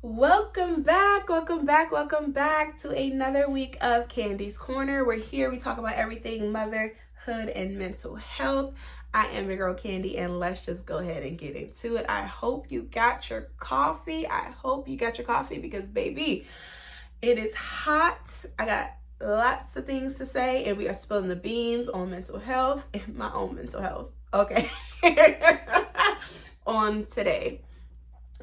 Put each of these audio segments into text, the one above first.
Welcome back, welcome back, welcome back to another week of Candies Corner. We're here, we talk about everything motherhood and mental health. I am your girl Candy, and let's just go ahead and get into it. I hope you got your coffee. Because baby, it is hot. I got lots of things to say, and we are spilling the beans on mental health and my own mental health. Okay. On today,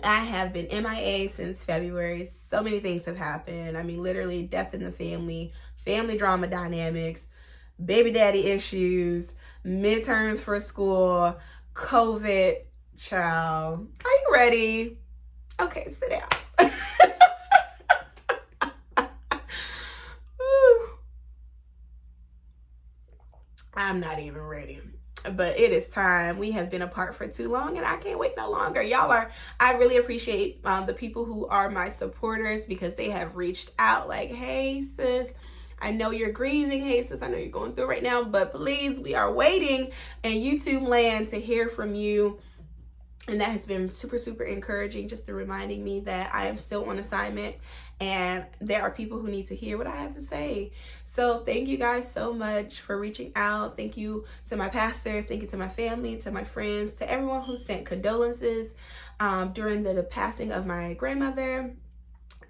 I have been MIA since February. So many things have happened. I mean, literally death in the family drama dynamics, baby daddy issues, midterms for school, COVID. Child, are you ready? Okay, sit down. I'm not even ready. But it is time. We have been apart for too long, and I can't wait no longer. I really appreciate the people who are my supporters, because they have reached out like, hey sis, I know you're grieving. Hey sis, I know you're going through right now, but please, we are waiting in YouTube land to hear from you. And that has been super, super encouraging, just to reminding me that I am still on assignment and there are people who need to hear what I have to say. So thank you guys so much for reaching out. Thank you to my pastors. Thank you to my family, to my friends, to everyone who sent condolences during the passing of my grandmother.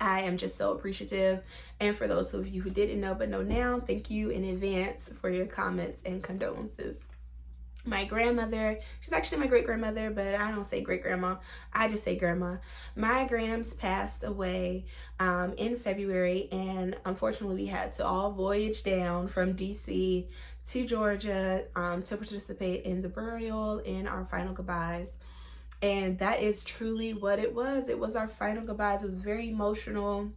I am just so appreciative. And for those of you who didn't know but know now, thank you in advance for your comments and condolences. My grandmother, she's actually my great-grandmother, but I don't say great-grandma, I just say grandma. My grams passed away in February, and unfortunately we had to all voyage down from DC to Georgia to participate in the burial and our final goodbyes. And that is truly what it was. It was our final goodbyes. It was very emotional,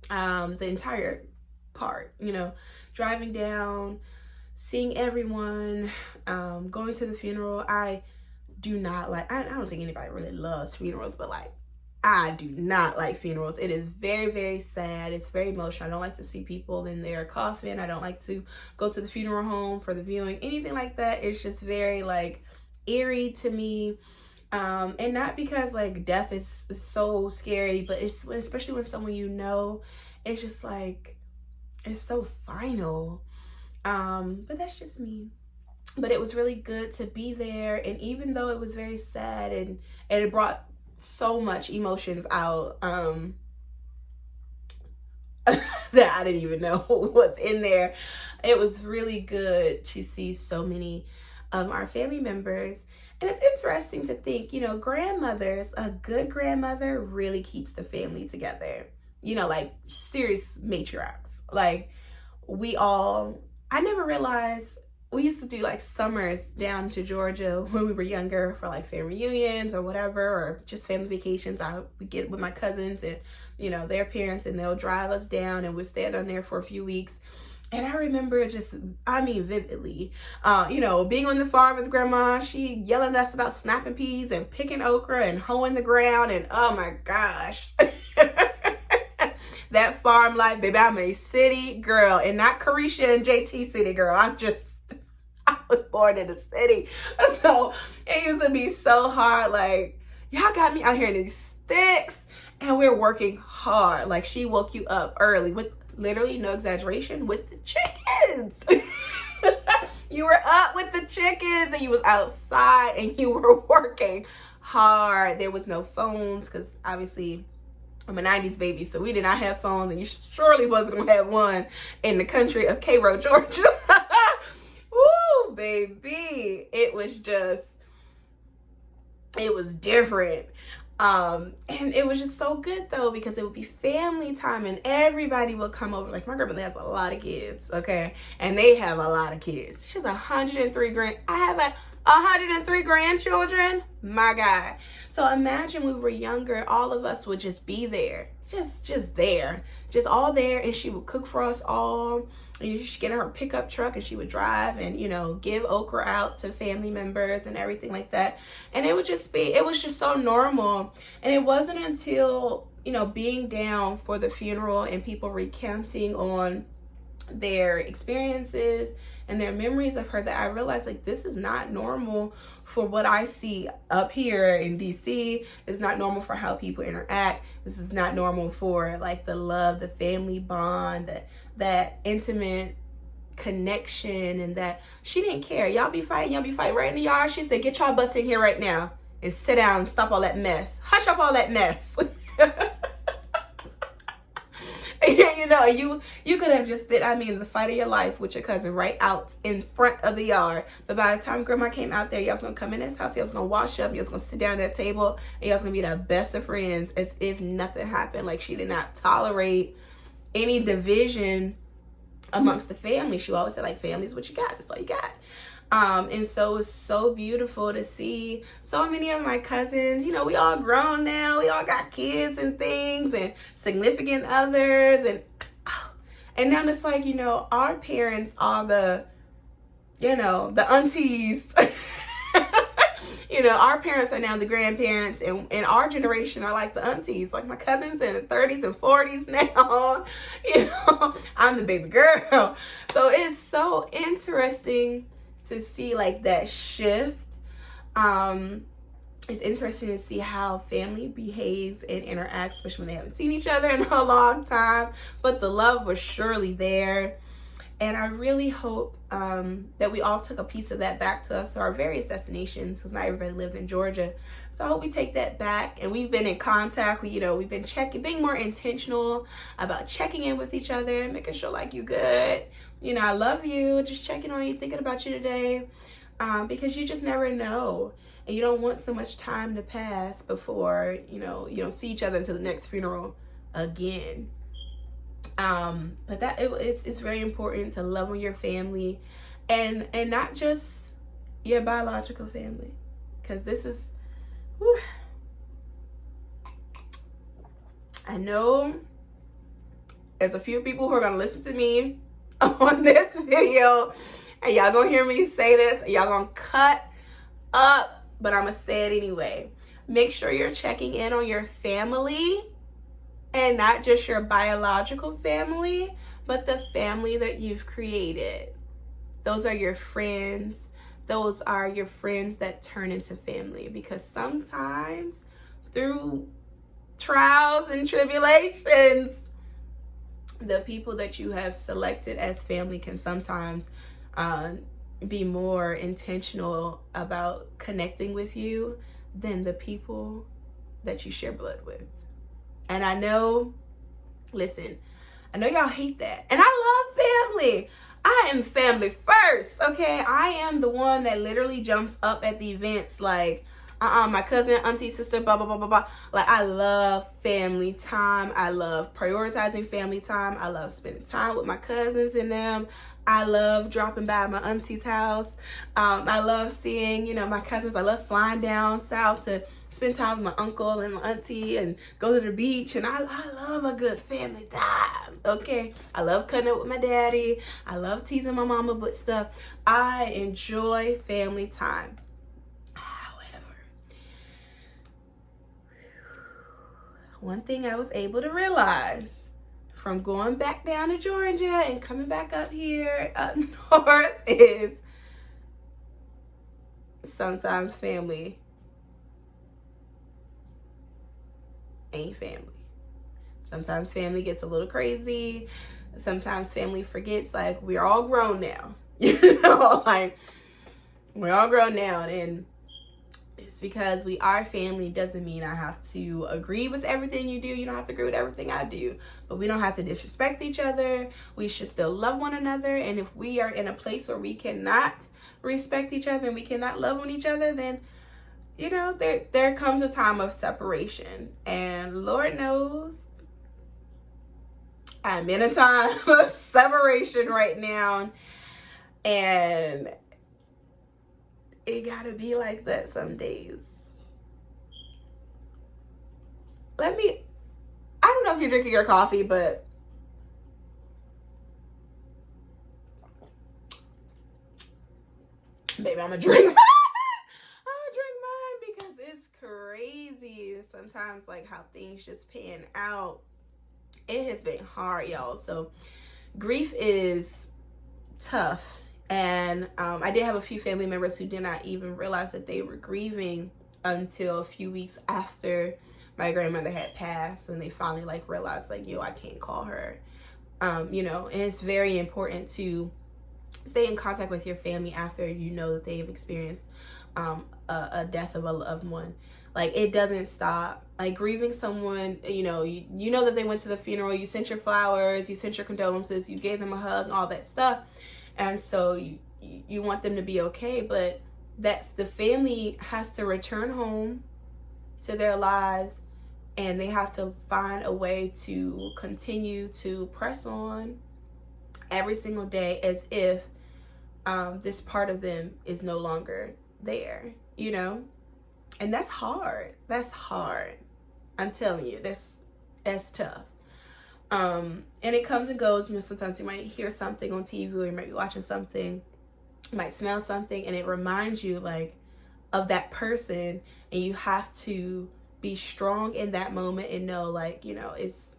the entire part, driving down, seeing everyone, going to the funeral. I don't think anybody really loves funerals, but I do not like funerals. It is very, very sad. It's very emotional. I don't like to see people in their coffin. I don't like to go to the funeral home for the viewing, anything like that. It's just very eerie to me. And not because death is so scary, but it's especially when someone it's just it's so final. But that's just me. But it was really good to be there, and even though it was very sad and it brought so much emotions out that I didn't even know was in there, it was really good to see so many of our family members. And it's interesting to think, grandmothers, a good grandmother really keeps the family together, serious matriarchs. I never realized we used to do summers down to Georgia when we were younger for family reunions or whatever, or just family vacations. I would get with my cousins and, their parents, and they'll drive us down and we'd stay down there for a few weeks. And I remember vividly, being on the farm with grandma, she yelling at us about snapping peas and picking okra and hoeing the ground. And oh my gosh. That farm life, baby, I'm a city girl, and not Carisha and JT city girl. I was born in the city. So it used to be so hard. Y'all got me out here in these sticks, and we're working hard. She woke you up early with, literally, no exaggeration, with the chickens. You were up with the chickens, and you was outside, and you were working hard. There was no phones, because obviously I'm a 90s baby, so we did not have phones, and you surely wasn't going to have one in the country of Cairo, Georgia. Woo, baby. It was different. And it was just so good, though, because it would be family time, and everybody would come over. My grandmother has a lot of kids, okay? And they have a lot of kids. She has 103 I have 103 grandchildren, my God. So imagine we were younger, all of us would just be there, just there, just all there, and she would cook for us all. And she'd get her pickup truck, and she would drive and, give okra out to family members and everything like that. And it was just so normal. And it wasn't until, being down for the funeral and people recounting on their experiences and their memories of her, that I realized like this is not normal for what I see up here in DC. It's not normal for how people interact. This is not normal for like the love, the family bond, that intimate connection, and that she didn't care. Y'all be fighting right in the yard. She said, get y'all butts in here right now and sit down and stop all that mess. Hush up all that mess. You know, you could have just been, I mean, the fight of your life with your cousin right out in front of the yard. But by the time grandma came out there, y'all was gonna come in this house, y'all was gonna wash up, y'all was gonna sit down at that table, and y'all was gonna be the best of friends as if nothing happened. Like, she did not tolerate any division amongst the family. She always said, like, family's what you got, that's all you got. And so it's so beautiful to see so many of my cousins, you know, we all grown now, we all got kids and things and significant others, and now it's like, you know, our parents are the, you know, the aunties. You know, our parents are now the grandparents, and our generation are like the aunties, like my cousins in the 30s and 40s now. You know, I'm the baby girl. So it's so interesting to see like that shift. It's interesting to see how family behaves and interacts, especially when they haven't seen each other in a long time, but the love was surely there. And I really hope that we all took a piece of that back to us, to our various destinations, because not everybody lived in Georgia. So I hope we take that back, and we've been in contact. We've been being more intentional about checking in with each other and making sure like you good. You know, I love you, just checking on you, thinking about you today, because you just never know. And you don't want so much time to pass before, you don't see each other until the next funeral again. But it's very important to love on your family, and not just your biological family, because this is, whew. I know there's a few people who are gonna listen to me on this video, and y'all gonna hear me say this, and y'all gonna cut up, but I'm gonna say it anyway. Make sure you're checking in on your family, and not just your biological family, but the family that you've created. Those are your friends. Those are your friends that turn into family, because sometimes through trials and tribulations, the people that you have selected as family can sometimes be more intentional about connecting with you than the people that you share blood with. And I know, listen, I know y'all hate that. And I love family. I am family first, okay? I am the one that literally jumps up at the events like, my cousin, auntie, sister, blah, blah, blah, blah, blah. Like, I love family time. I love prioritizing family time. I love spending time with my cousins and them. I love dropping by my auntie's house. I love seeing, my cousins. I love flying down south to spend time with my uncle and my auntie and go to the beach. And I love a good family time, okay? I love cutting up with my daddy. I love teasing my mama, but stuff. I enjoy family time. However, one thing I was able to realize from going back down to Georgia and coming back up here up north is sometimes family ain't family. Sometimes family gets a little crazy. Sometimes family forgets, like, we're all grown now. Like, we're all grown now, and it's because we are family doesn't mean I have to agree with everything you do. You don't have to agree with everything I do, but we don't have to disrespect each other. We should still love one another. And if we are in a place where we cannot respect each other and we cannot love on each other, then there comes a time of separation. And Lord knows I'm in a time of separation right now, and it gotta be like that some days. I don't know if you're drinking your coffee, but baby, I'm gonna drink mine. Because it's crazy sometimes, like, how things just pan out. It has been hard, y'all. So Grief is tough. And I did have a few family members who did not even realize that they were grieving until a few weeks after my grandmother had passed, and they finally like realized like, yo, I can't call her. And it's very important to stay in contact with your family after you know that they've experienced a death of a loved one. Like, it doesn't stop. Like, grieving someone, you know that they went to the funeral, you sent your flowers, you sent your condolences, you gave them a hug, all that stuff. And so you want them to be okay, but that the family has to return home to their lives, and they have to find a way to continue to press on every single day as if this part of them is no longer there, and that's hard. I'm telling you, that's tough. And it comes and goes. Sometimes you might hear something on TV, or you might be watching something, you might smell something, and it reminds you like of that person, and you have to be strong in that moment and know like, it's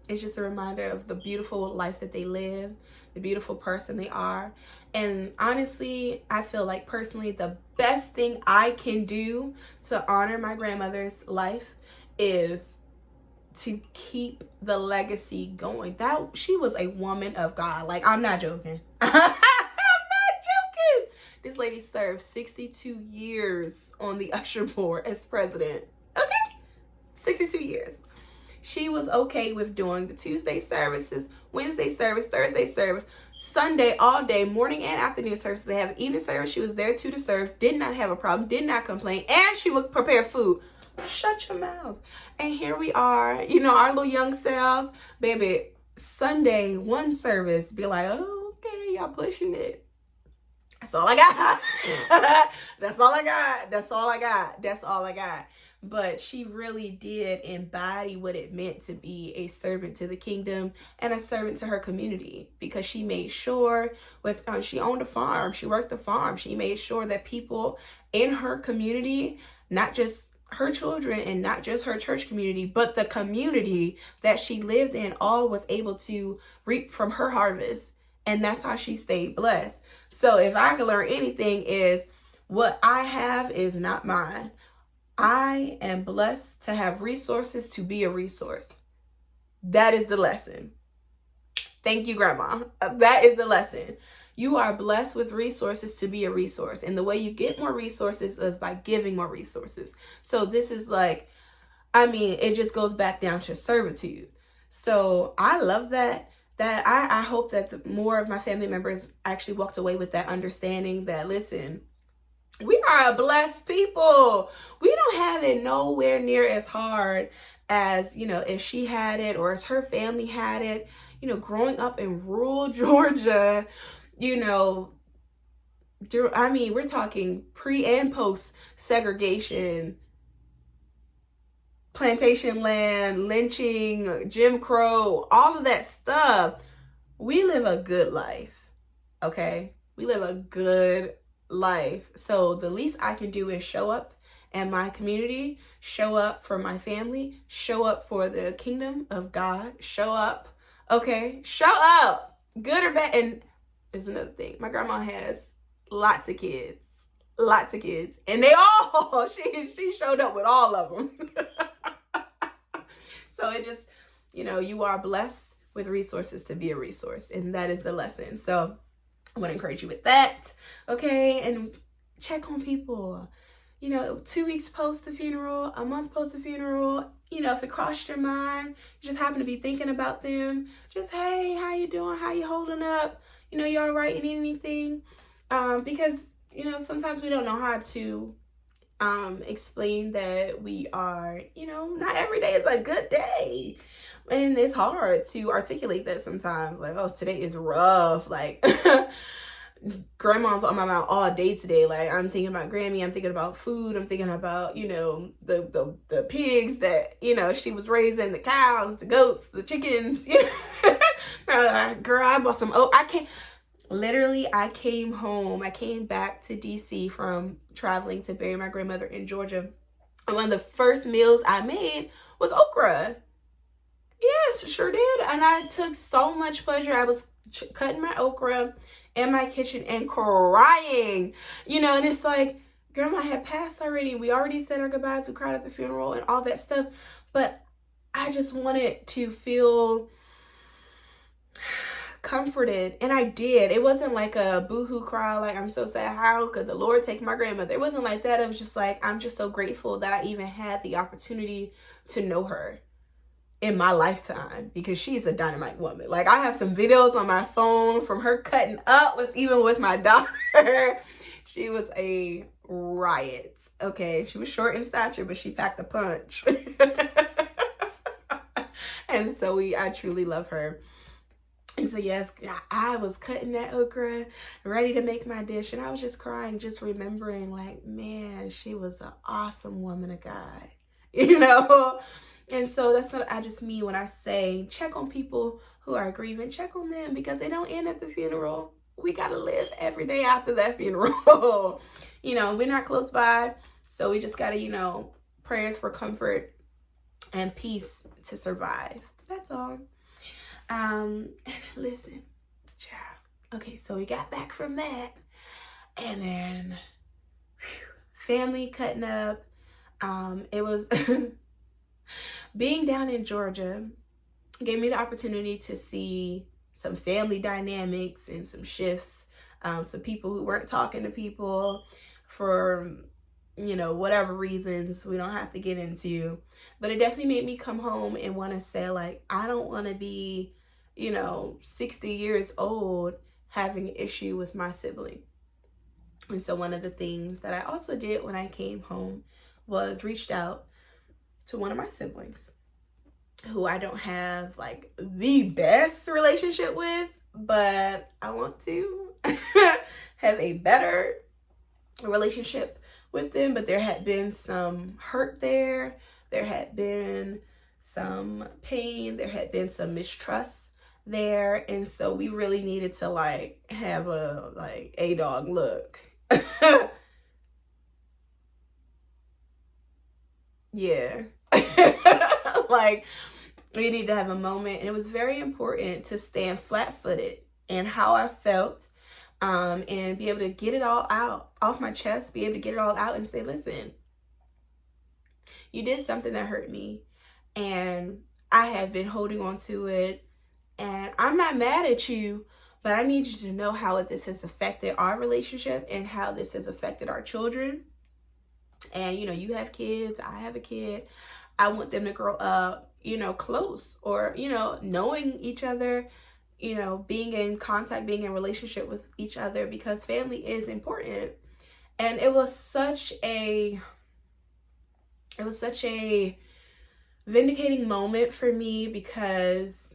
just a reminder of the beautiful life that they live, the beautiful person they are. And honestly, I feel like personally the best thing I can do to honor my grandmother's life is to keep the legacy going. That she was a woman of God. Like, I'm not joking. I'm not joking. This lady served 62 years on the usher board as president. Okay? 62 years. She was okay with doing the Tuesday services, Wednesday service, Thursday service, Sunday all day, morning and afternoon service. They have evening service. She was there too to serve. Did not have a problem. Did not complain. And she would prepare food. Shut your mouth. And here we are, our little young selves, baby. Sunday, one service, be like, oh, okay, y'all pushing it. That's all I got. That's all I got. That's all I got. That's all I got. But she really did embody what it meant to be a servant to the kingdom and a servant to her community, because she made sure she owned a farm. She worked the farm. She made sure that people in her community, not just her children and not just her church community, but the community that she lived in, all was able to reap from her harvest. And that's how she stayed blessed. So if I can learn anything, is what I have is not mine. I am blessed to have resources to be a resource. That is the lesson. Thank you, Grandma. That is the lesson. You are blessed with resources to be a resource. And the way you get more resources is by giving more resources. So this is like, it just goes back down to servitude. So I love that. I hope that more of my family members actually walked away with that understanding that, listen, we are a blessed people. We don't have it nowhere near as hard as, as she had it, or as her family had it. Growing up in rural Georgia, we're talking pre and post segregation, plantation land, lynching, Jim Crow, all of that stuff. We live a good life, okay? We live a good life. So the least I can do is show up in my community, show up for my family, show up for the kingdom of God, show up, okay? Show up, good or bad. And is another thing. My grandma has lots of kids, and they all, she showed up with all of them. So it just, you are blessed with resources to be a resource, and that is the lesson. So I want to encourage you with that, okay? And check on people, 2 weeks post the funeral, a month post the funeral, if it crossed your mind, you just happen to be thinking about them, just, hey, how you doing? How you holding up? You all right? You need anything? Because, sometimes we don't know how to explain that we are, not every day is a good day. And it's hard to articulate that sometimes. Like, oh, today is rough. Like, grandma's on my mind all day today. Like, I'm thinking about Grammy. I'm thinking about food. I'm thinking about, the pigs that, she was raising, the cows, the goats, the chickens. Girl, I bought some. I came home. I came back to DC from traveling to bury my grandmother in Georgia. And one of the first meals I made was okra. Yes, sure did. And I took so much pleasure. I was cutting my okra in my kitchen and crying, and it's like, grandma had passed already. We already said our goodbyes. We cried at the funeral and all that stuff. But I just wanted to feel comforted, and I did. It wasn't like a boohoo cry, like I'm so sad, how could the Lord take my grandmother? It wasn't like that. It was just like, I'm just so grateful that I even had the opportunity to know her in my lifetime, because she's a dynamite woman. Like, I have some videos on my phone from her cutting up with my daughter. She was a riot. Okay, she was short in stature, but she packed a punch. And so I truly love her. And so yes, I was cutting that okra, ready to make my dish, and I was just crying, just remembering, like, man, she was an awesome woman of God, And so that's what I just mean when I say check on people who are grieving. Check on them, because they don't end at the funeral. We got to live every day after that funeral. We're not close by, so we just got to, prayers for comfort and peace to survive. That's all. Listen, child. Okay, so we got back from that, and then family cutting up. It was being down in Georgia gave me the opportunity to see some family dynamics and some shifts, some people who weren't talking to people for whatever reasons we don't have to get into. But it definitely made me come home and want to say, like, I don't want to be 60 years old having an issue with my sibling. And so one of the things that I also did when I came home was reached out to one of my siblings, who I don't have like the best relationship with, but I want to have a better relationship with them. But there had been some hurt there. There had been some pain. There had been some mistrust there. And so we really needed to like have a dog look. Yeah. Like, we need to have a moment. And it was very important to stand flat-footed in how I felt, and be able to get it all out off my chest, be able to get it all out and say, listen, you did something that hurt me, and I have been holding on to it, and I'm not mad at you, but I need you to know how this has affected our relationship and how this has affected our children. And you have kids, I have a kid. I want them to grow up close, or knowing each other, being in contact, being in relationship with each other, because family is important. And it was such a vindicating moment for me, because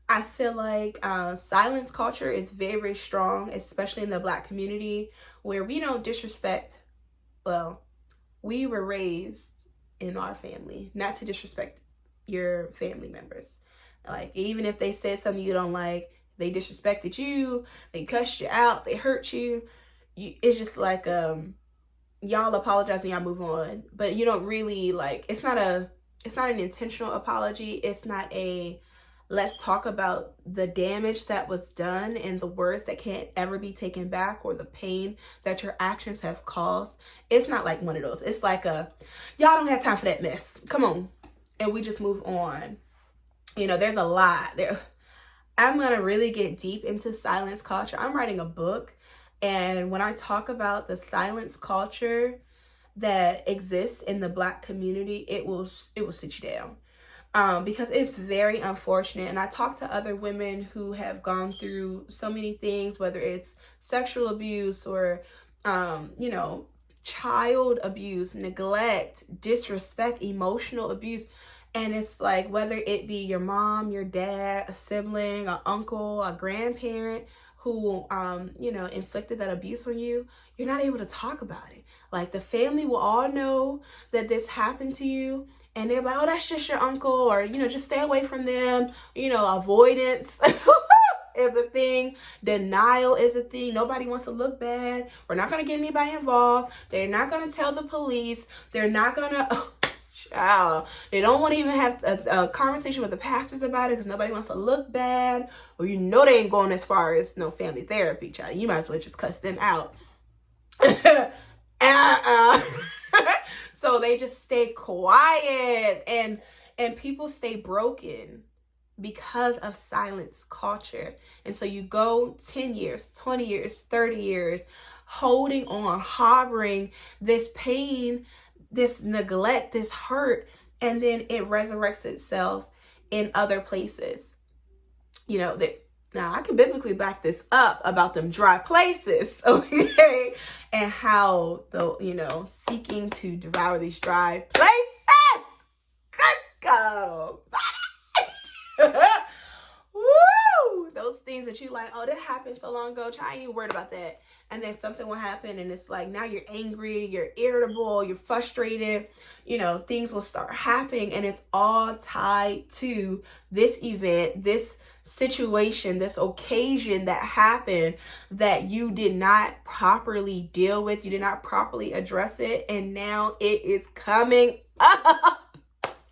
I feel like silence culture is very, very strong, especially in the Black community, where we don't disrespect. Well, we were raised in our family not to disrespect your family members. Like, even if they said something you don't like, they disrespected you, they cussed you out, they hurt you, it's just like y'all apologize and y'all move on. But you don't really, like, it's not an intentional apology. It's not a let's talk about the damage that was done and the words that can't ever be taken back, or the pain that your actions have caused. It's not like one of those. It's like y'all don't have time for that mess. Come on. And we just move on. There's a lot there. I'm going to really get deep into silence culture. I'm writing a book. And when I talk about the silence culture that exists in the Black community, it will sit you down. Because it's very unfortunate. And I talk to other women who have gone through so many things, whether it's sexual abuse or, child abuse, neglect, disrespect, emotional abuse. And it's like, whether it be your mom, your dad, a sibling, an uncle, a grandparent who, inflicted that abuse on you, you're not able to talk about it. Like, the family will all know that this happened to you. And they're like, oh, that's just your uncle, or, just stay away from them. Avoidance is a thing. Denial is a thing. Nobody wants to look bad. We're not going to get anybody involved. They're not going to tell the police. They're not going to, Child. They don't want to even have a conversation with the pastors about it because nobody wants to look bad, or you know they ain't going as far as no family therapy, child. You might as well just cuss them out. So they just stay quiet, and people stay broken because of silence culture. And so you go 10 years, 20 years, 30 years holding on, harboring this pain, this neglect, this hurt, and then it resurrects itself in other places. You know, that now I can biblically back this up about them dry places, okay? And how seeking to devour these dry places. Good God. Woo! Those things that you like, oh, that happened so long ago. I ain't even worried about that. And then something will happen, and it's like now you're angry, you're irritable, you're frustrated. Things will start happening, and it's all tied to this event, this situation, this occasion that happened that you did not properly deal with. You did not properly address it, and now it is coming up.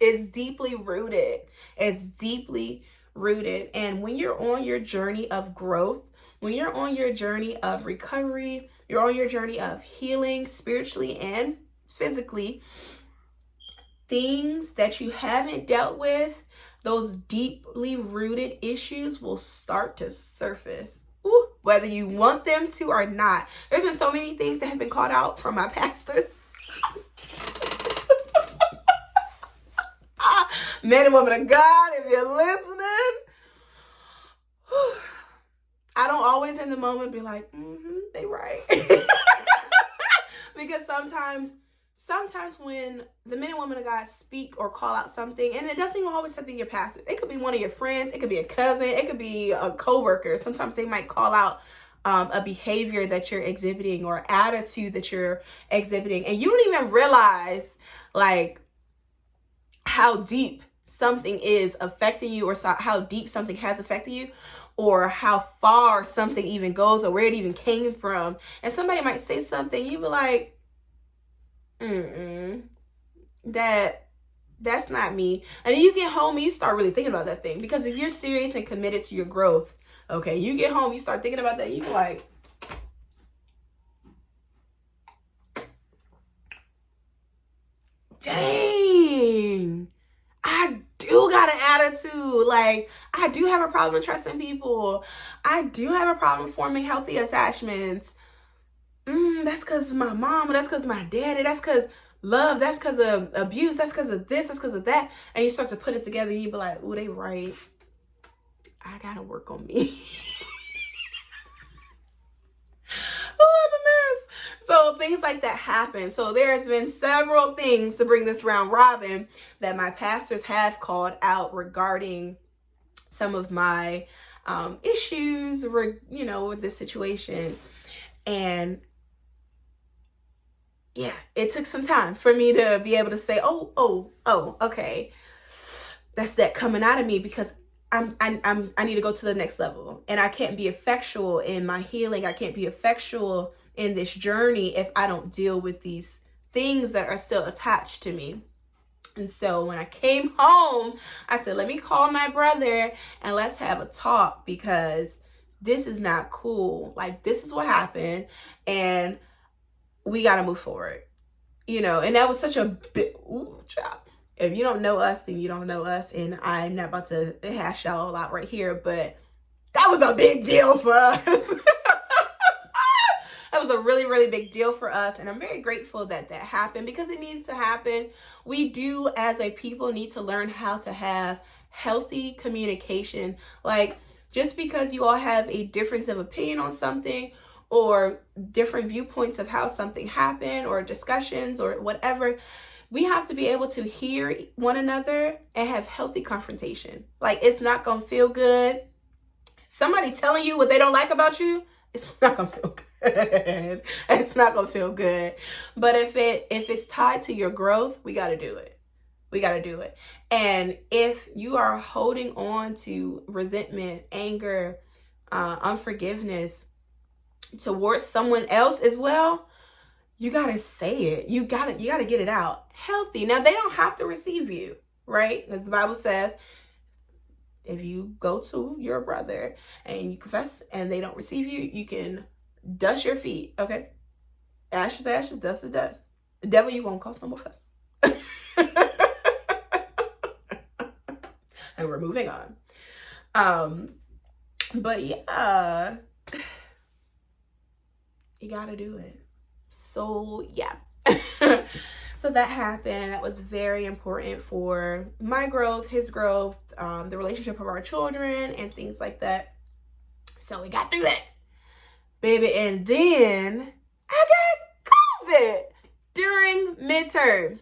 It's deeply rooted. It's deeply rooted. And when you're on your journey of growth, when you're on your journey of recovery, you're on your journey of healing spiritually and physically, things that you haven't dealt with, those deeply rooted issues will start to surface. Ooh, whether you want them to or not. There's been so many things that have been called out from my pastors. Men and women of God, if you're listening, I don't always in the moment be like, they right. Because sometimes when the men and women of God speak or call out something, and it doesn't even always have to be your pastors. It could be one of your friends. It could be a cousin. It could be a coworker. Sometimes they might call out a behavior that you're exhibiting or attitude that you're exhibiting. And you don't even realize like how deep something is affecting you, or how deep something has affected you, or how far something even goes, or where it even came from. And somebody might say something, you be like, that's not me. And then you get home and you start really thinking about that thing. Because if you're serious and committed to your growth, okay, you get home, you start thinking about that, you be like, dang, I do got an attitude. Like, I do have a problem trusting people. I do have a problem forming healthy attachments. That's because my mom, that's because my daddy, that's because love, that's because of abuse, that's because of this, that's because of that. And you start to put it together, and you be like, oh, they right. I gotta work on me. Oh, I'm a mess. So things like that happen. So there's been several things, to bring this round robin, that my pastors have called out regarding some of my issues, with this situation. And yeah, it took some time for me to be able to say, oh, okay, that's that coming out of me, because I need to go to the next level, and I can't be effectual in my healing. I can't be effectual in this journey if I don't deal with these things that are still attached to me. And so when I came home, I said, let me call my brother and let's have a talk, because this is not cool. Like, this is what happened, and we got to move forward, and that was such a big job. If you don't know us, then you don't know us. And I'm not about to hash y'all out right here, but that was a big deal for us. That was a really, really big deal for us. And I'm very grateful that that happened, because it needed to happen. We do, as a people, need to learn how to have healthy communication. Like, just because you all have a difference of opinion on something, or different viewpoints of how something happened, or discussions, or whatever, we have to be able to hear one another and have healthy confrontation. Like, it's not going to feel good. Somebody telling you what they don't like about you, it's not going to feel good. It's not going to feel good. But if it's tied to your growth, we got to do it. We got to do it. And if you are holding on to resentment, anger, unforgiveness towards someone else as well, you gotta say it. You gotta get it out healthy. Now, they don't have to receive you, right? As the Bible says, if you go to your brother and you confess and they don't receive you, you can dust your feet, okay? Ashes, ashes, dust is dust. The devil, you won't cause no more fuss. And we're moving on. But yeah, you gotta do it. So yeah. So that happened. That was very important for my growth, his growth, the relationship of our children and things like that. So we got through that, baby. And then I got COVID during midterms.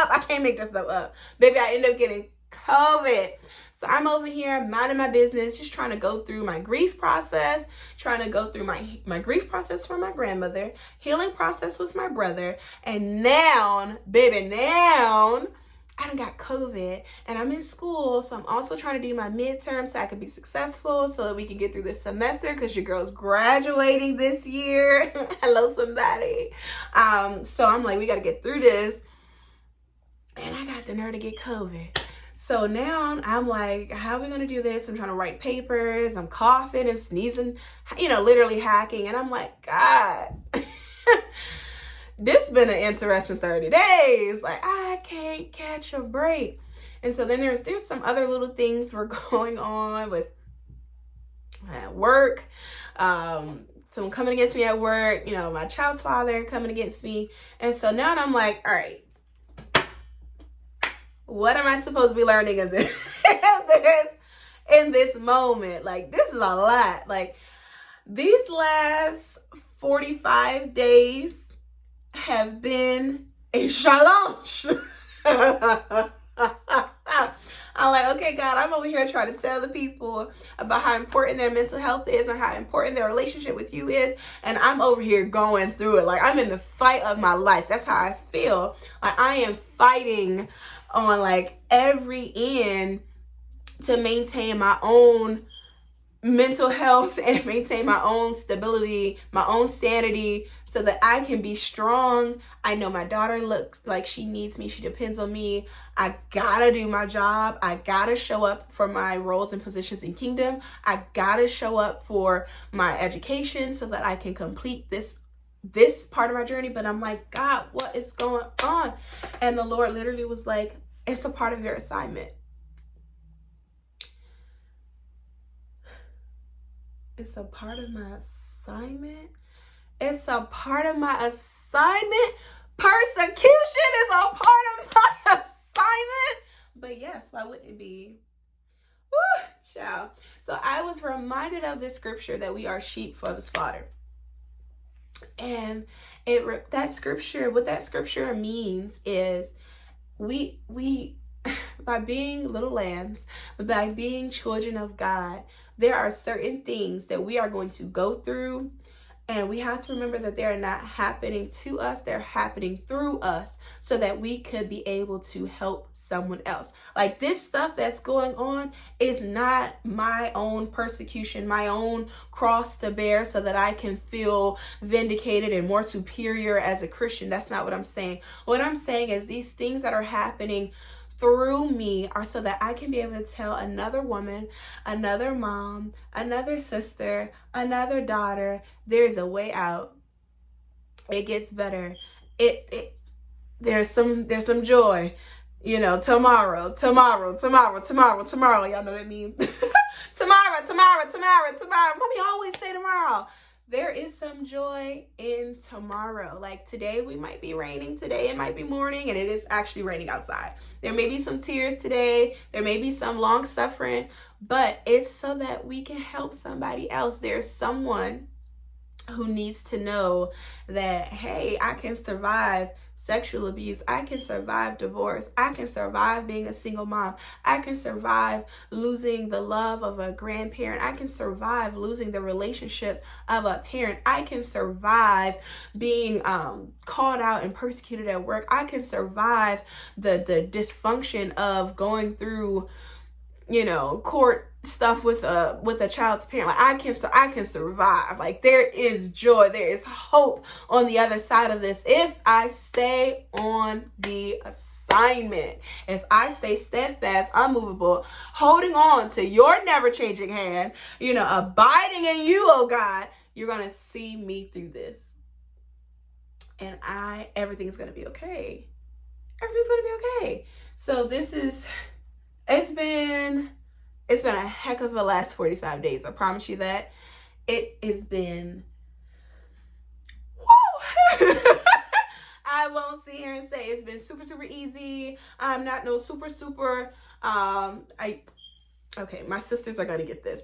I can't make this stuff up. Baby, I end up getting COVID. So I'm over here minding my business, just trying to go through my grief process, trying to go through my grief process for my grandmother, healing process with my brother. And now, baby, now I done got COVID and I'm in school. So I'm also trying to do my midterms so I can be successful so that we can get through this semester because your girl's graduating this year. Hello, somebody. So I'm like, we got to get through this. And I got the nerve to get COVID. So now I'm like, how are we going to do this? I'm trying to write papers. I'm coughing and sneezing, literally hacking. And I'm like, God, this been an interesting 30 days. Like, I can't catch a break. And so then there's some other little things were going on with work. Someone coming against me at work, my child's father coming against me. And so now I'm like, all right, what am I supposed to be learning in this in this moment? Like, this is a lot. Like, these last 45 days have been a challenge. I'm like, okay, God, I'm over here trying to tell the people about how important their mental health is and how important their relationship with you is. And I'm over here going through it. Like, I'm in the fight of my life. That's how I feel. Like, I am fighting on like every end to maintain my own mental health and maintain my own stability, my own sanity, so that I can be strong. I know my daughter looks like she needs me. She depends on me. I gotta do my job. I gotta show up for my roles and positions in kingdom. I gotta show up for my education so that I can complete this part of my journey. But I'm like, God, what is going on? And the Lord literally was like, it's a part of your assignment. It's a part of my assignment. It's a part of my assignment. Persecution is a part of my assignment. But yes, why wouldn't it be? Woo, child. So I was reminded of this scripture that we are sheep for the slaughter. And what that scripture means is we by being little lambs, by being children of God, there are certain things that we are going to go through, and we have to remember that they're not happening to us, they're happening through us so that we could be able to help someone else. Like, this stuff that's going on is not my own persecution, my own cross to bear so that I can feel vindicated and more superior as a Christian. That's not what I'm saying. What I'm saying is these things that are happening through me are so that I can be able to tell another woman, another mom, another sister, another daughter, there's a way out. It gets better. There's some joy. Tomorrow. Y'all know what I mean? Tomorrow. Mommy always say tomorrow. There is some joy in tomorrow. Like, today we might be raining. Today it might be morning and it is actually raining outside. There may be some tears today. There may be some long suffering, but it's so that we can help somebody else. There's someone who needs to know that, hey, I can survive sexual abuse. I can survive divorce. I can survive being a single mom. I can survive losing the love of a grandparent. I can survive losing the relationship of a parent. I can survive being called out and persecuted at work. I can survive the dysfunction of going through court stuff with a child's parent. Like I can survive. Like there is joy, there is hope on the other side of this if I stay on the assignment. If I stay steadfast, unmovable, holding on to your never changing hand, abiding in you, oh God, you're gonna see me through this. And everything's gonna be okay. Everything's gonna be okay. So it's been a heck of a last 45 days. I promise you that. It has been, woo! I won't sit here and say it's been super, super easy. I'm not no super, okay, my sisters are gonna get this.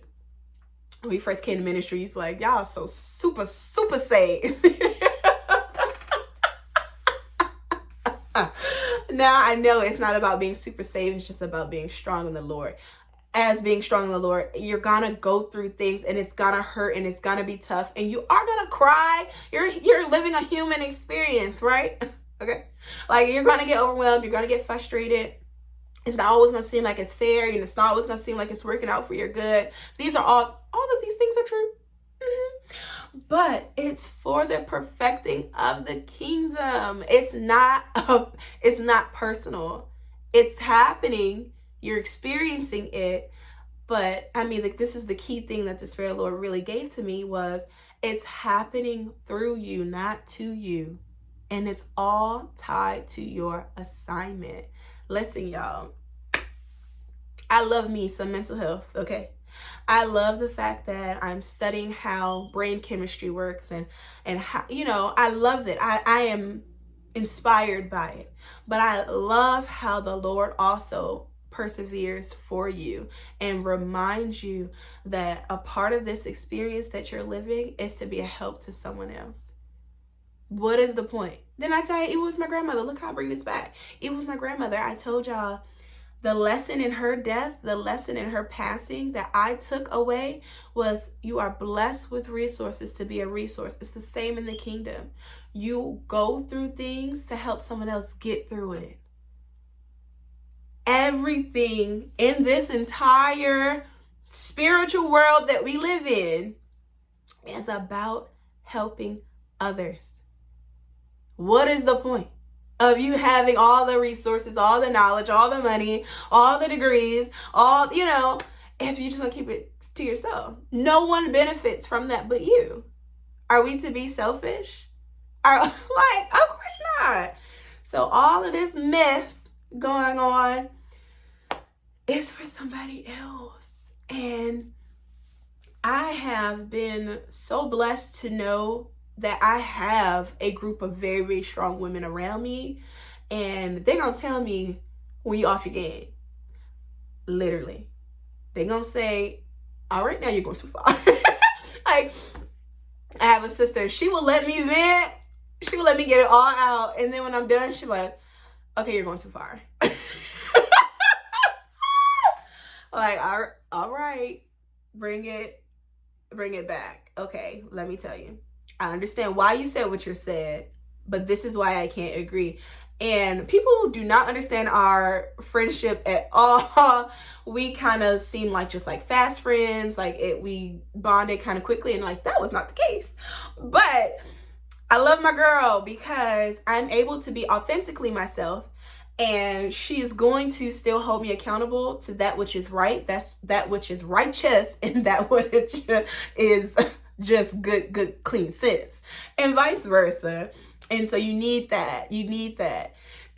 When we first came to ministry, you're like, y'all are so super, super saved. Now I know it's not about being super saved. It's just about being strong in the Lord. As being strong in the Lord, you're gonna go through things and it's gonna hurt and it's gonna be tough and you are gonna cry. You're living a human experience, right? Okay. Like you're gonna get overwhelmed. You're gonna get frustrated. It's not always gonna seem like it's fair. It's not always gonna seem like it's working out for your good. All of these things are true. But it's for the perfecting of the kingdom. It's not personal. It's happening. You're experiencing it. But this is the key thing that the Spirit of the Lord really gave to me was it's happening through you, not to you. And it's all tied to your assignment. Listen, y'all. I love me some mental health, okay? I love the fact that I'm studying how brain chemistry works and how, I love it. I am inspired by it. But I love how the Lord also perseveres for you and reminds you that a part of this experience that you're living is to be a help to someone else. What is the point? Then I tell you, even with my grandmother, look how I bring this back. Even with my grandmother, I told y'all, the lesson in her death, the lesson in her passing that I took away was you are blessed with resources to be a resource. It's the same in the kingdom. You go through things to help someone else get through it. Everything in this entire spiritual world that we live in is about helping others. What is the point of you having all the resources, all the knowledge, all the money, all the degrees, if you just want to keep it to yourself? No one benefits from that but you. Are we to be selfish? Of course not. So all of this mess going on is for somebody else. And I have been so blessed to know that I have a group of very, very strong women around me, and they're gonna tell me when you off your game. Literally. They're gonna say, all right, now you're going too far. I have a sister, she will let me vent, she will let me get it all out, and then when I'm done, she's like, okay, you're going too far. All right, bring it back. Okay, let me tell you. I understand why you said what you said, but this is why I can't agree. And people do not understand our friendship at all. We kind of seem like just like fast friends, we bonded kind of quickly, and that was not the case. But I love my girl because I'm able to be authentically myself, and she is going to still hold me accountable to that which is right, that which is righteous, and that which is just good clean sense, and vice versa. And so you need that.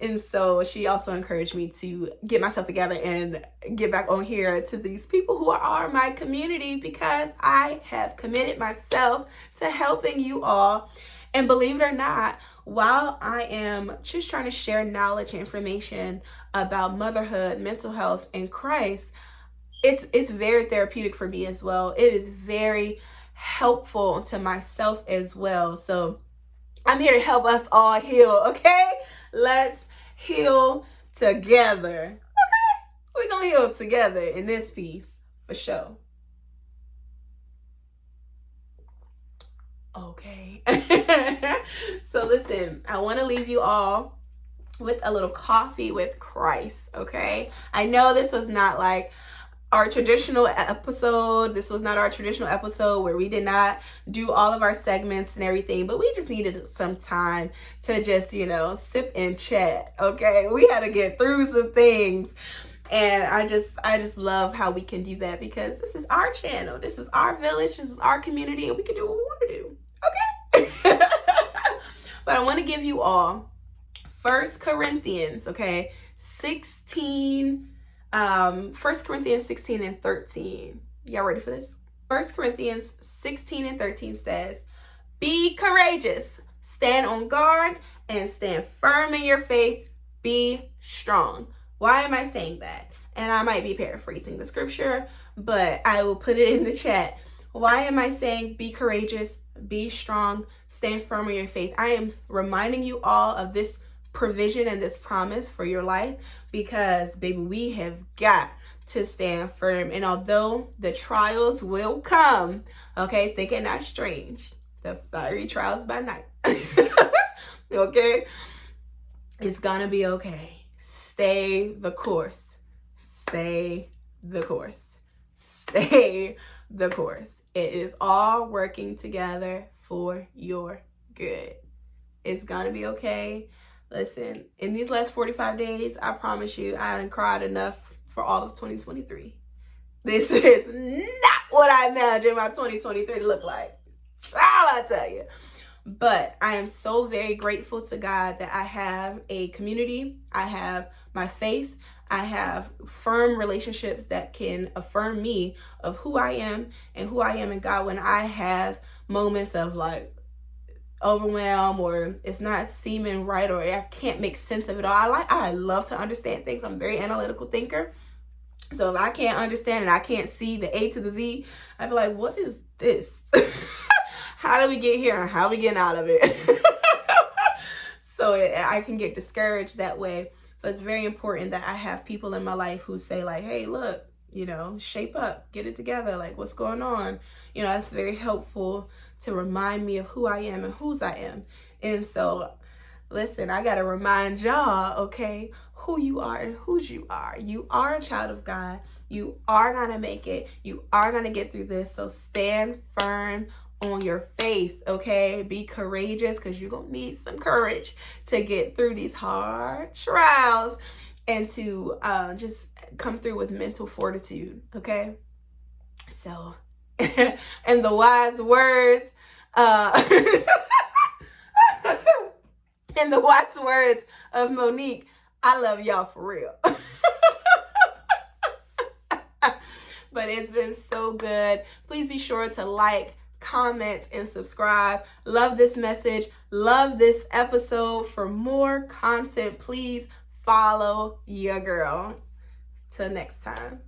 And so she also encouraged me to get myself together and get back on here to these people who are my community, because I have committed myself to helping you all. And believe it or not, while I am just trying to share knowledge and information about motherhood, mental health, and Christ, it's very therapeutic for me as well. It is very helpful to myself as well. So I'm here to help us all heal, okay? Let's heal together, okay? We're gonna heal together in this piece, for sure. Okay. So listen, I want to leave you all with a little coffee with Christ, okay? I know this was not our traditional episode. This was not our traditional episode where we did not do all of our segments and everything, but we just needed some time to just, sip and chat. Okay, we had to get through some things. And I just love how we can do that, because this is our channel, this is our village, this is our community, and we can do what we want to do. Okay. But I want to give you all 1 Corinthians, okay, 16, 1 Corinthians 16 and 13. Y'all ready for this? 1 Corinthians 16 and 13 says, "Be courageous, stand on guard, and stand firm in your faith. Be strong." Why am I saying that? And I might be paraphrasing the scripture, but I will put it in the chat. Why am I saying be courageous, be strong, stand firm in your faith? I am reminding you all of this provision and this promise for your life, because, baby, we have got to stand firm. And although the trials will come, okay, think it not strange, the fiery trials by night, okay, it's gonna be okay. Stay the course. Stay the course. Stay the course. It is all working together for your good. It's gonna be okay. Listen, in these last 45 days, I promise you, I done cried enough for all of 2023. This is not what I imagined my 2023 to look like. Shall I tell you? But I am so very grateful to God that I have a community. I have my faith. I have firm relationships that can affirm me of who I am and who I am in God when I have moments of like overwhelm, or it's not seeming right, or I can't make sense of it all. I love to understand things. I'm a very analytical thinker. So if I can't understand and I can't see the A to the Z, I'd be like, what is this? How do we get here and how are we getting out of it? So I can get discouraged that way. But it's very important that I have people in my life who say like, hey, look, shape up, get it together. Like, what's going on? That's very helpful to remind me of who I am and whose I am. And so, listen, I got to remind y'all, okay, who you are and whose you are. You are a child of God. You are going to make it. You are going to get through this. So stand firm on your faith, okay? Be courageous, because you're going to need some courage to get through these hard trials and to just come through with mental fortitude, okay? So, and the wise words, in the wise words of Monique, I love y'all for real. But it's been so good. Please be sure to like, comment, and subscribe. Love this message. Love this episode. For more content, please follow your girl. Till next time.